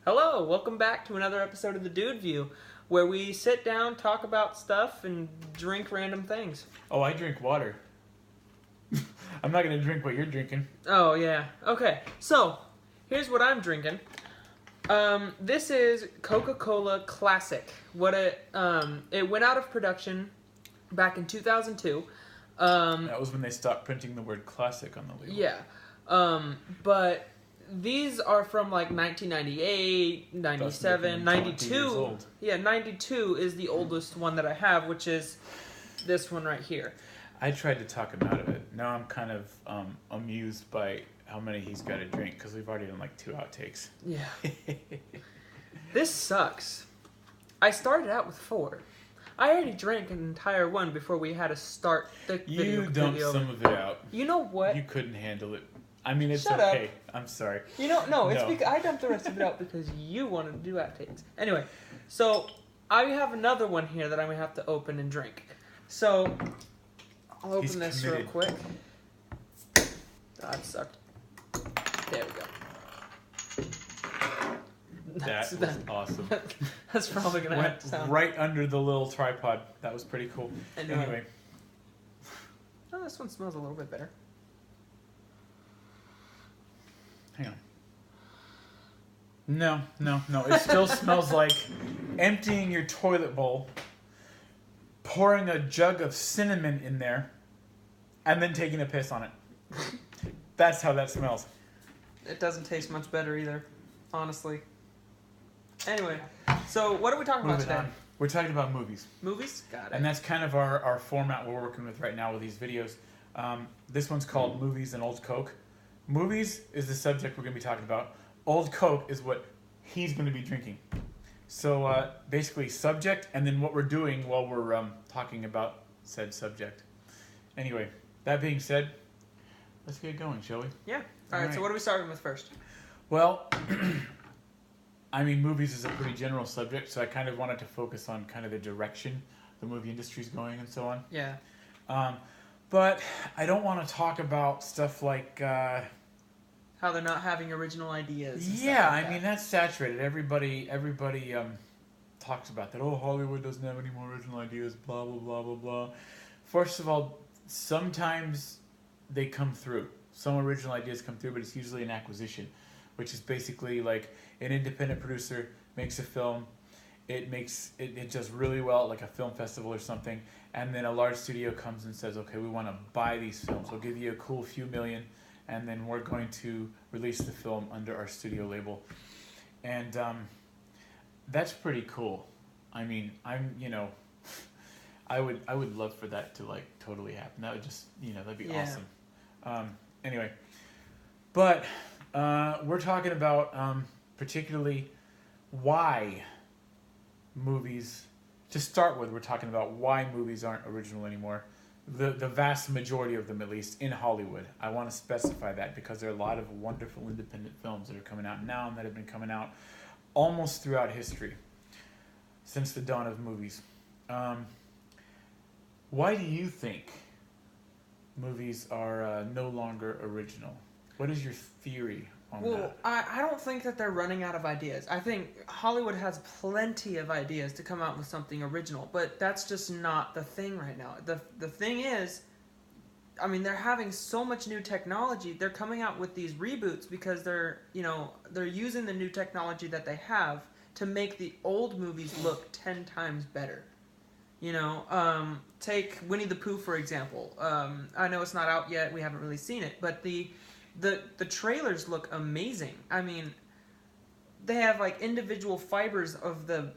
Hello, welcome back to another episode of The Dude View, where we sit down, talk about stuff, and drink random things. Oh, I drink water. I'm not going to drink what you're drinking. Oh, yeah. Okay, so, here's what I'm drinking. This is Coca-Cola Classic. It went out of production back in 2002. That was when they stopped printing the word classic on the label. Yeah. But these are from like 1998, 97, 92. Yeah, 92 is the oldest one that I have, which is this one right here. I tried to talk him out of it. Now I'm kind of amused by how many he's got to drink because we've already done like 2 outtakes. Yeah. This sucks. I started out with 4. I already drank an entire one before we had to start the video. You dumped some of it out. You know what? You couldn't handle it. I mean, it's Shut okay. up. I'm sorry. No, it's because I dumped the rest of it out because you wanted to do outtakes. Anyway, so I have another one here that I'm going to have to open and drink. So, I'll open this real quick. Oh, that sucked. There we go. That was awesome. That's probably going to have to sound... right under the little tripod. That was pretty cool. Anyway. Oh, this one smells a little bit better. Hang on. No. It still smells like emptying your toilet bowl, pouring a jug of cinnamon in there, and then taking a piss on it. That's how that smells. It doesn't taste much better either, honestly. Anyway, so what are we talking about today? We're talking about movies. Movies? Got it. And that's kind of our format we're working with right now with these videos. This one's called Movies and Old Coke. Movies is the subject we're going to be talking about. Old Coke is what he's going to be drinking. So basically subject and then what we're doing while we're talking about said subject. Anyway, that being said, let's get going, shall we? Yeah. All right, so what are we starting with first? Well, I mean, movies is a pretty general subject, so I kind of wanted to focus on kind of the direction the movie industry's going and so on. Yeah. But I don't want to talk about stuff like... how they're not having original ideas. Yeah, I mean, that's saturated. Everybody talks about that. Oh, Hollywood doesn't have any more original ideas, blah, blah, blah, blah, blah. First of all, sometimes they come through. Some original ideas come through, but it's usually an acquisition, which is basically like an independent producer makes a film. It does really well at like a film festival or something, and then a large studio comes and says, okay, we want to buy these films. We'll give you a cool few million, and then we're going to release the film under our studio label. And that's pretty cool. I mean, I would love for that to like totally happen. That would just, that'd be awesome. Anyway, but we're talking about particularly why movies, to start with, we're talking about why movies aren't original anymore. The vast majority of them, at least, in Hollywood. I want to specify that because there are a lot of wonderful independent films that are coming out now and that have been coming out almost throughout history, since the dawn of movies. Why do you think movies are no longer original? What is your theory on that? Well, I don't think that they're running out of ideas. I think Hollywood has plenty of ideas to come out with something original, but that's just not the thing right now. The thing is, I mean, they're having so much new technology. They're coming out with these reboots because they're using the new technology that they have to make the old movies look 10 times better. Take Winnie the Pooh, for example. I know it's not out yet. We haven't really seen it, but the trailers look amazing. I mean, they have like individual fibers of the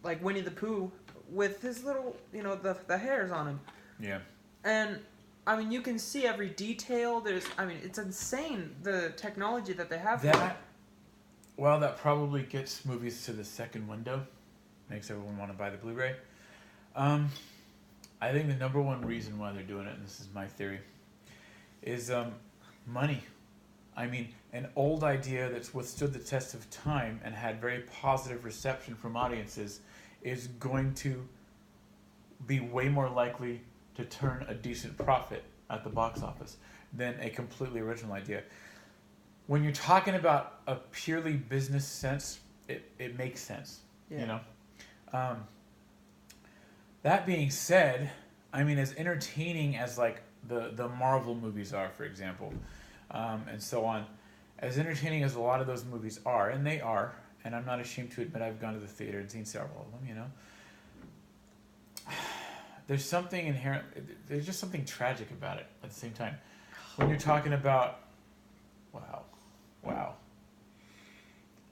like Winnie the Pooh with his little, the hairs on him. Yeah. And I mean, you can see every detail. It's insane the technology that they have. That probably gets movies to the second window. Makes everyone want to buy the Blu-ray. I think the number one reason why they're doing it, and this is my theory, is money. I mean, an old idea that's withstood the test of time and had very positive reception from audiences is going to be way more likely to turn a decent profit at the box office than a completely original idea. when you're talking about a purely business sense, it makes sense. Yeah. You know. That being said, I mean, as entertaining as like the Marvel movies are, for example, and so on, as entertaining as a lot of those movies are, and they are, and I'm not ashamed to admit I've gone to the theater and seen several of them, you know. There's something inherent. There's just something tragic about it at the same time. When you're talking about, wow.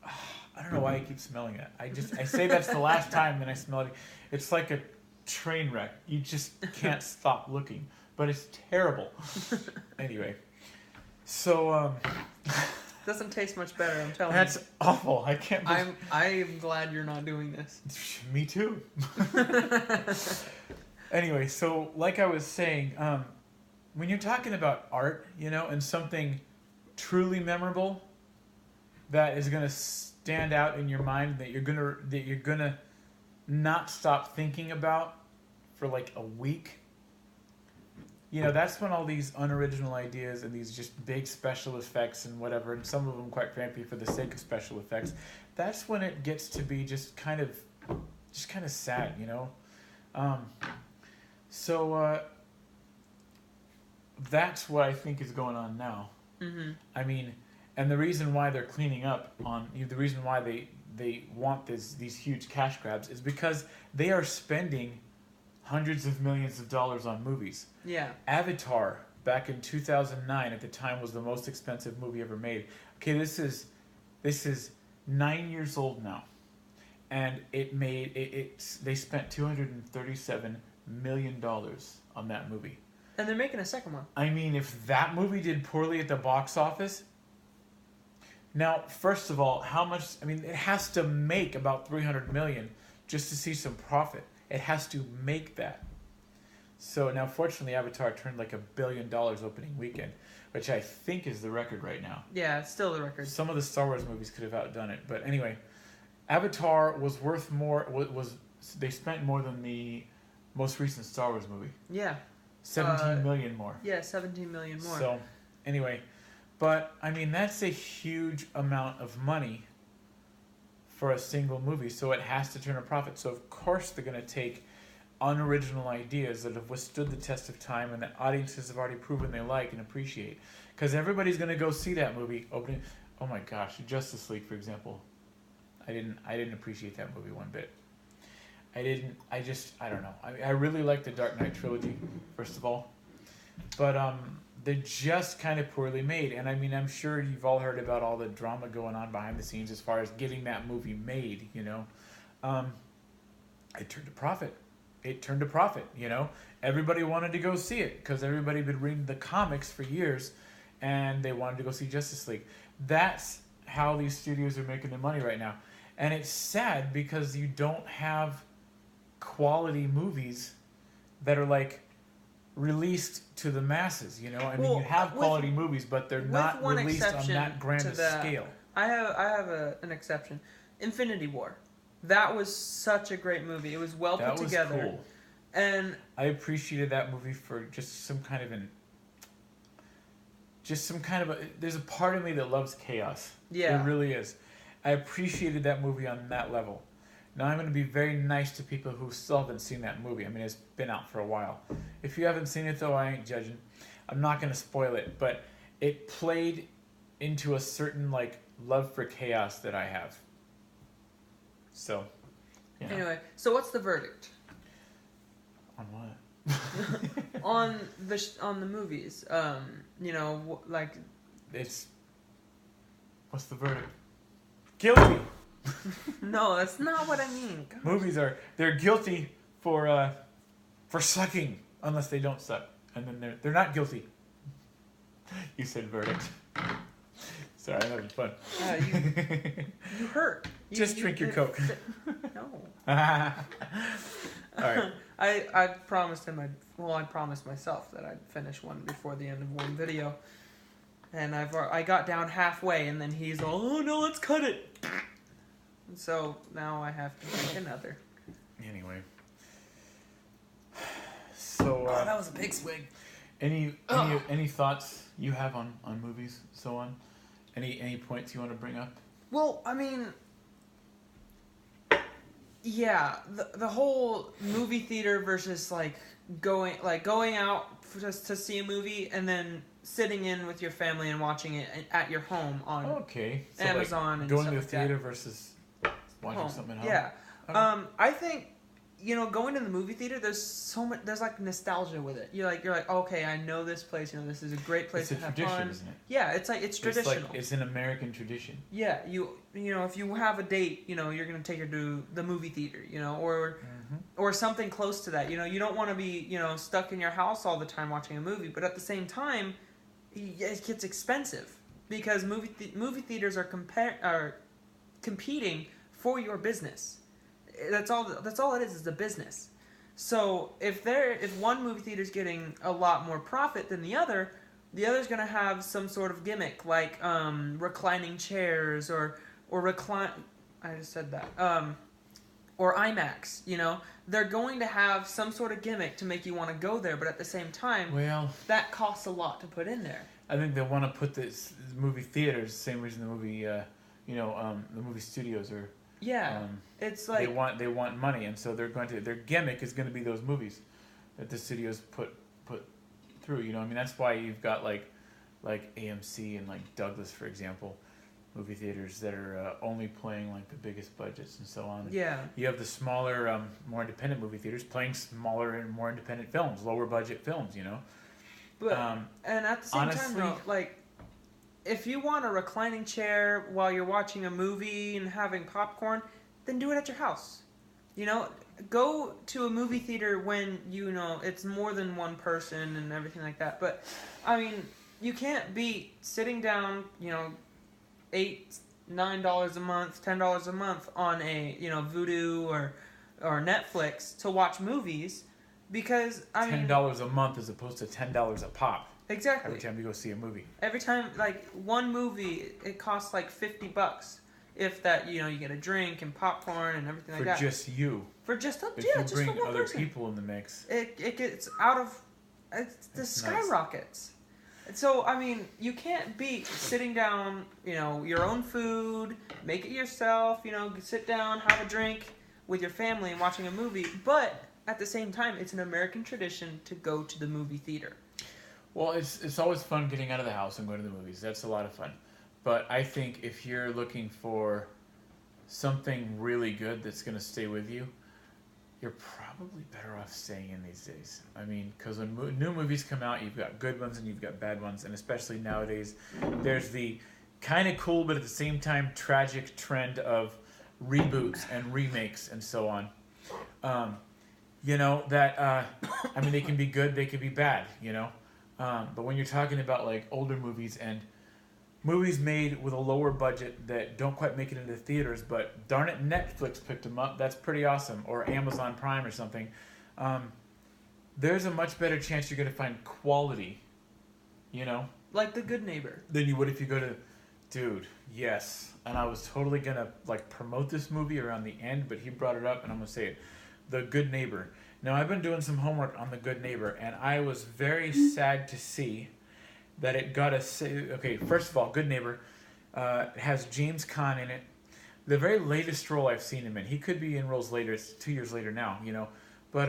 I don't know why I keep smelling it. I say that's the last time, then I smell it. It's like a train wreck. You just can't stop looking, but it's terrible. Anyway, so doesn't taste much better. I'm telling that's you. awful. I can't. I'm glad you're not doing this. Me too. Anyway, so like I was saying, when you're talking about art, you know, and something truly memorable that is gonna stand out in your mind, that you're gonna not stop thinking about for like a week. You know, that's when all these unoriginal ideas and these just big special effects and whatever, and some of them quite frankly for the sake of special effects, that's when it gets to be just kind of sad, you know. So that's what I think is going on now. Mm-hmm. I mean, and the reason why they're cleaning up on, the reason why they want these huge cash grabs is because they are spending hundreds of millions of dollars on movies. Yeah. Avatar back in 2009 at the time was the most expensive movie ever made. Okay, this is 9 years old now, and they spent $237 million on that movie. And they're making a second one. I mean, if that movie did poorly at the box office. Now, first of all, how much? I mean, it has to make about $300 million just to see some profit. It has to make that. So now, fortunately, Avatar turned like $1 billion opening weekend, which I think is the record right now. Yeah, it's still the record. Some of the Star Wars movies could have outdone it, but anyway, Avatar was worth more. They spent more than the most recent Star Wars movie. Yeah. 17 million more. Yeah, 17 million more. So, anyway, but I mean that's a huge amount of money for a single movie, so it has to turn a profit. So of course they're going to take unoriginal ideas that have withstood the test of time and that audiences have already proven they like and appreciate. Because everybody's going to go see that movie opening. Oh my gosh, Justice League, for example. I didn't appreciate that movie one bit. I don't know. I really like the Dark Knight trilogy, first of all. But they're just kind of poorly made. And I mean, I'm sure you've all heard about all the drama going on behind the scenes as far as getting that movie made, you know. It turned a profit, you know. Everybody wanted to go see it because everybody had been reading the comics for years and they wanted to go see Justice League. That's how these studios are making their money right now. And it's sad because you don't have quality movies that are like released to the masses, you know. I mean, you have quality movies, but they're not released on that grand a scale. I have an exception. Infinity War. That was such a great movie. It was well put together. That was cool. And I appreciated that movie for just some kind of there's a part of me that loves chaos. Yeah. It really is. I appreciated that movie on that level. Now, I'm going to be very nice to people who still haven't seen that movie. I mean, it's been out for a while. If you haven't seen it, though, I ain't judging. I'm not going to spoil it, but it played into a certain, like, love for chaos that I have. So, yeah. Anyway, so what's the verdict? On what? on the movies. You know, like... What's the verdict? Guilty! No, that's not what I mean. Gosh. Movies they're guilty for sucking unless they don't suck, and then they're not guilty. You said verdict. Sorry, I'm having fun. You hurt. Just drink your Coke. No. All right. I promised him. I promised myself that I'd finish one before the end of one video, and I got down halfway, and then he's all, "Oh no, let's cut it." And so now I have to make another. Anyway. So that was a big swig. Any thoughts you have on movies, so on? Any points you want to bring up? Well, I mean, yeah, the whole movie theater versus going out just to see a movie and then sitting in with your family and watching it at your home on Okay. So Amazon and going stuff to the like theater that. versus watching Home. something at home. Yeah. Okay. I think going to the movie theater. There's so much. There's like nostalgia with it. You're like, okay, I know this place. This is a great place It's a to have tradition, fun. isn't it? Yeah, it's traditional. It's an American tradition. Yeah, if you have a date, you're gonna take her to the movie theater, or something close to that. You don't want to be stuck in your house all the time watching a movie, but at the same time, it gets expensive because movie theaters are competing for your business. That's all it is a business. So if one movie theater is getting a lot more profit than the other's gonna have some sort of gimmick like reclining chairs or recline. I just said that. Or IMAX. They're going to have some sort of gimmick to make you want to go there, but at the same time, Well, that costs a lot to put in there. I think they want to put this movie theaters the same reason the movie, the movie studios are. Yeah, it's like they want money, and so their gimmick is going to be those movies that the studios put through. That's why you've got like AMC and like Douglas, for example, movie theaters that are only playing like the biggest budgets and so on. Yeah. You have the smaller, more independent movie theaters playing smaller and more independent films, lower budget films. But and at the same honestly, time, though, like, if you want a reclining chair while you're watching a movie and having popcorn, then do it at your house. Go to a movie theater when it's more than one person and everything like that. But I mean, you can't beat sitting down, $8-9 a month, $10 a month on a Vudu or Netflix to watch movies, because I mean $10 a month as opposed to $10 a pop. Exactly. Every time you go see a movie. Every time, like, one movie, it costs like $50. If that, you get a drink and popcorn and everything like that. For just you. For just if yeah, you just bring for one other person. people in the mix. It gets out of, It's skyrockets. So I mean, you can't beat sitting down, your own food, make it yourself, sit down, have a drink with your family and watching a movie. But at the same time, it's an American tradition to go to the movie theater. Well, it's always fun getting out of the house and going to the movies. That's a lot of fun. But I think if you're looking for something really good that's going to stay with you, you're probably better off staying in these days. I mean, because when new movies come out, you've got good ones and you've got bad ones. And especially nowadays, there's the kind of cool but at the same time tragic trend of reboots and remakes and so on. They can be good, they can be bad, But when you're talking about like older movies and movies made with a lower budget that don't quite make it into theaters, but darn it, Netflix picked them up, that's pretty awesome, or Amazon Prime or something, there's a much better chance you're going to find quality, Like The Good Neighbor. than you would if you go to, dude, yes. And I was totally going to like promote this movie around the end, but he brought it up and I'm going to say it. The Good Neighbor. Now, I've been doing some homework on The Good Neighbor, and I was very sad to see that it got okay, first of all, Good Neighbor has James Caan in it. The very latest role I've seen him in. He could be in roles later. It's 2 years later now, But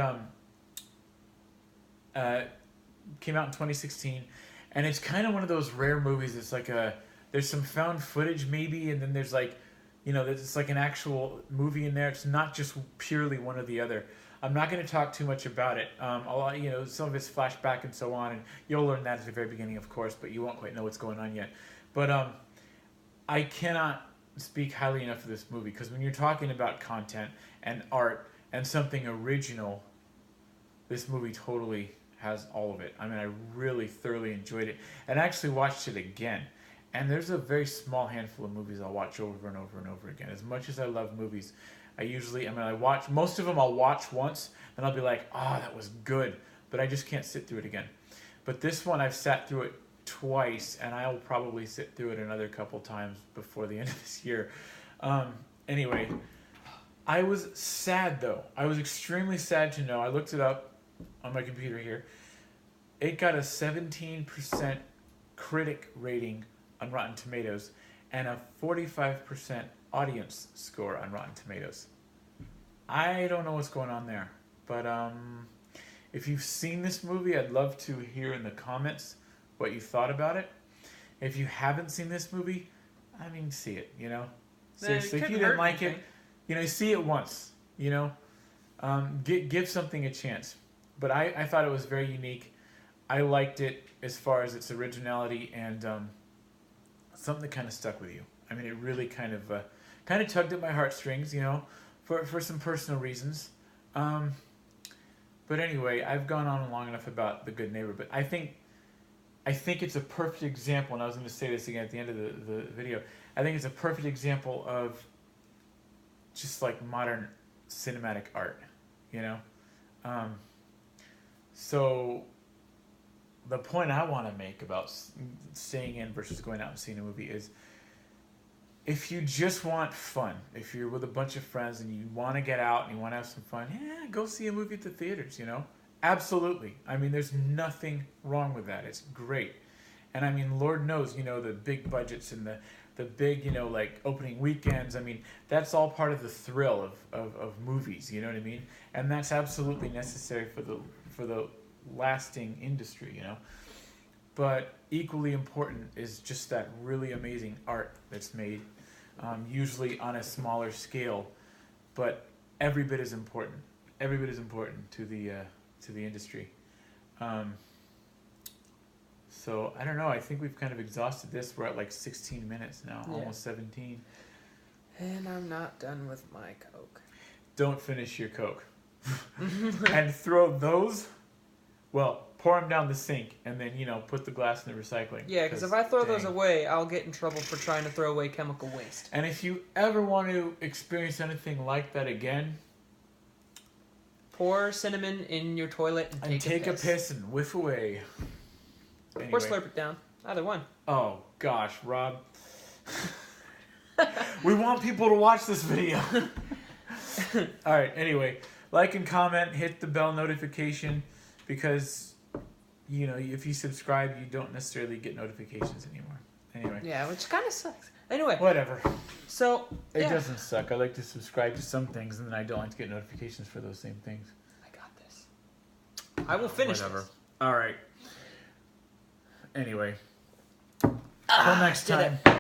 came out in 2016, and it's kind of one of those rare movies. It's like there's some found footage maybe, and then there's like, there's like an actual movie in there. It's not just purely one or the other. I'm not going to talk too much about it. Some of it's flashback and so on, and you'll learn that at the very beginning, of course, but you won't quite know what's going on yet. But I cannot speak highly enough of this movie, because when you're talking about content and art and something original, this movie totally has all of it. I mean, I really thoroughly enjoyed it, and I actually watched it again. And there's a very small handful of movies I'll watch over and over and over again. As much as I love movies, I watch, most of them I'll watch once, and I'll be like, oh, that was good, but I just can't sit through it again. But this one, I've sat through it twice, and I'll probably sit through it another couple times before the end of this year. Anyway, I was sad, though. I was extremely sad to know. I looked it up on my computer here. It got a 17% critic rating on Rotten Tomatoes, and a 45% audience score on Rotten Tomatoes. I don't know what's going on there, but if you've seen this movie, I'd love to hear in the comments what you thought about it. If you haven't seen this movie, I mean, see it, you know? Seriously, if you didn't like it, you know, see it once, you know? Give something a chance. But I thought it was very unique. I liked it as far as its originality and something that kind of stuck with you. I mean, it really kind of tugged at my heartstrings, you know, for some personal reasons. But anyway, I've gone on long enough about The Good Neighbor. But I think it's a perfect example, and I was going to say this again at the end of the video. I think it's a perfect example of just like modern cinematic art, you know? So the point I want to make about staying in versus going out and seeing a movie is, if you just want fun, if you're with a bunch of friends and you want to get out and you want to have some fun, yeah, go see a movie at the theaters, you know? Absolutely. I mean, there's nothing wrong with that. It's great. And I mean, Lord knows, you know, the big budgets and the big, you know, like opening weekends, I mean, that's all part of the thrill of movies, you know what I mean? And that's absolutely necessary for the lasting industry, you know? But equally important is just that really amazing art that's made, usually on a smaller scale, but every bit as important. Every bit as important to the industry. So I don't know. I think we've kind of exhausted this. We're at like 16 minutes now, almost 17. And I'm not done with my Coke. Don't finish your Coke, and throw those. Well, pour them down the sink, and then, you know, put the glass in the recycling. Yeah, because if I throw those away, I'll get in trouble for trying to throw away chemical waste. And if you ever want to experience anything like that again, pour cinnamon in your toilet and take a piss and whiff away. Anyway. Or slurp it down. Either one. Oh, gosh, Rob. We want people to watch this video. All right, anyway, like and comment, hit the bell notification, because, you know, if you subscribe, you don't necessarily get notifications anymore. Anyway. Yeah, which kind of sucks. Anyway. Whatever. So, It doesn't suck. I like to subscribe to some things, and then I don't like to get notifications for those same things. I got this. I will finish Whatever. this. All right. Anyway. Till next time.